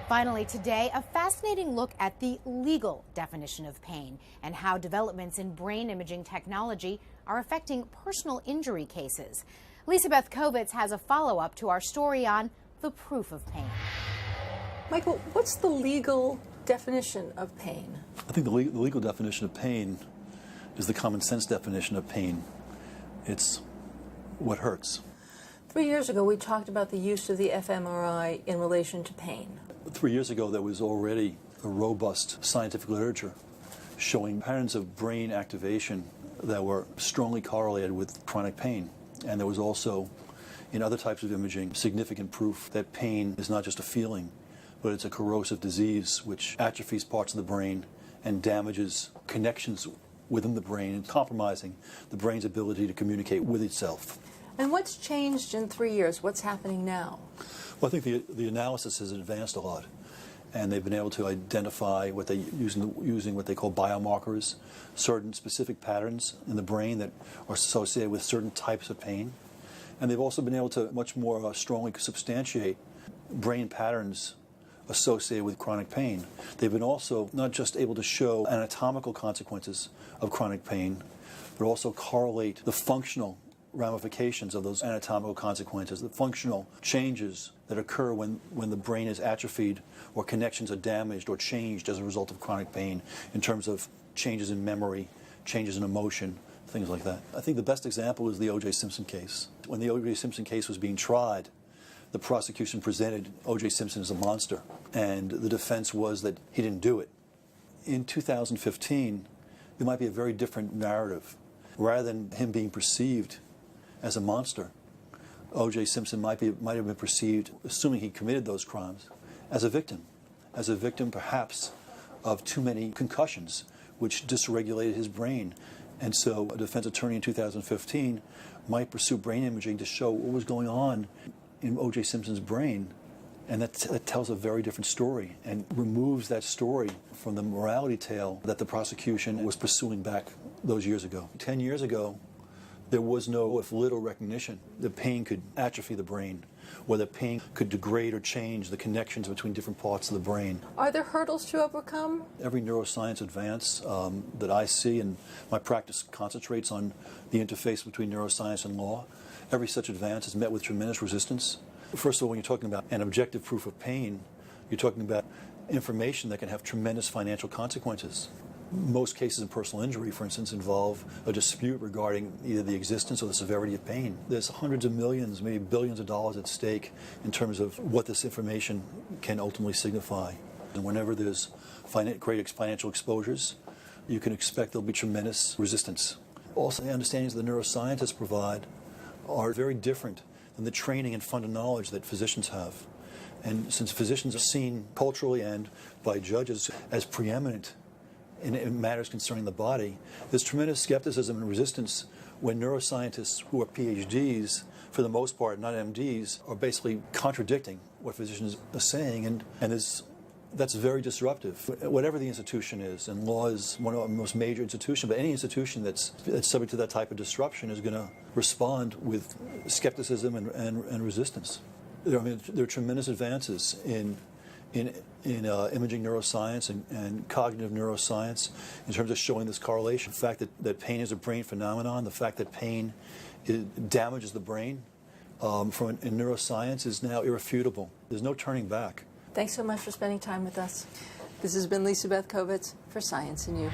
Finally today, a fascinating look at the legal definition of pain and how developments in brain imaging technology are affecting personal injury cases. Lisa Beth Kovitz has a follow-up to our story on the proof of pain. Michael, what's the legal definition of pain? I think the legal definition of pain is the common sense definition of pain. It's what hurts. 3 years ago, we talked about the use of the fMRI in relation to pain. 3 years ago, there was already a robust scientific literature showing patterns of brain activation that were strongly correlated with chronic pain. And there was also, in other types of imaging, significant proof that pain is not just a feeling, but it's a corrosive disease which atrophies parts of the brain and damages connections within the brain, compromising the brain's ability to communicate with itself. And what's changed in 3 years? What's happening now? Well, I think the analysis has advanced a lot, and they've been able to identify what they using what they call biomarkers, certain specific patterns in the brain that are associated with certain types of pain, and they've also been able to much more strongly substantiate brain patterns associated with chronic pain. They've been also not just able to show anatomical consequences of chronic pain, but also correlate the functional ramifications of those anatomical consequences, the functional changes that occur when the brain is atrophied or connections are damaged or changed as a result of chronic pain in terms of changes in memory, changes in emotion, things like that. I think the best example is the O.J. Simpson case. When the O.J. Simpson case was being tried, the prosecution presented O.J. Simpson as a monster, and the defense was that he didn't do it. In 2015, there might be a very different narrative. Rather than him being perceived as a monster, O.J. Simpson might have been perceived, assuming he committed those crimes, as a victim perhaps of too many concussions, which dysregulated his brain. And so a defense attorney in 2015 might pursue brain imaging to show what was going on in O.J. Simpson's brain, and that tells a very different story and removes that story from the morality tale that the prosecution was pursuing back those years ago. 10 years ago, there was no, if little, recognition that pain could atrophy the brain, or that pain could degrade or change the connections between different parts of the brain. Are there hurdles to overcome? Every neuroscience advance that I see, and my practice concentrates on the interface between neuroscience and law, every such advance is met with tremendous resistance. First of all, when you're talking about an objective proof of pain, you're talking about information that can have tremendous financial consequences. Most cases of personal injury, for instance, involve a dispute regarding either the existence or the severity of pain. There's hundreds of millions, maybe billions of dollars at stake in terms of what this information can ultimately signify. And whenever there's great financial exposures, you can expect there'll be tremendous resistance. Also, the understandings the neuroscientists provide are very different than the training and funded knowledge that physicians have. And since physicians are seen culturally and by judges as preeminent in matters concerning the body, there's tremendous skepticism and resistance when neuroscientists who are PhDs, for the most part, not MDs, are basically contradicting what physicians are saying, and that's very disruptive. Whatever the institution is, and law is one of the most major institutions, but any institution that's subject to that type of disruption is going to respond with skepticism and resistance. There are tremendous advances in imaging neuroscience and cognitive neuroscience in terms of showing this correlation. The fact that pain is a brain phenomenon, the fact that pain damages the brain in neuroscience is now irrefutable. There's no turning back. Thanks so much for spending time with us. This has been Lisa Beth Kovitz for Science and You.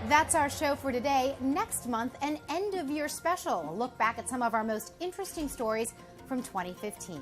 That's our show for today. Next month, an end-of-year special. A look back at some of our most interesting stories from 2015.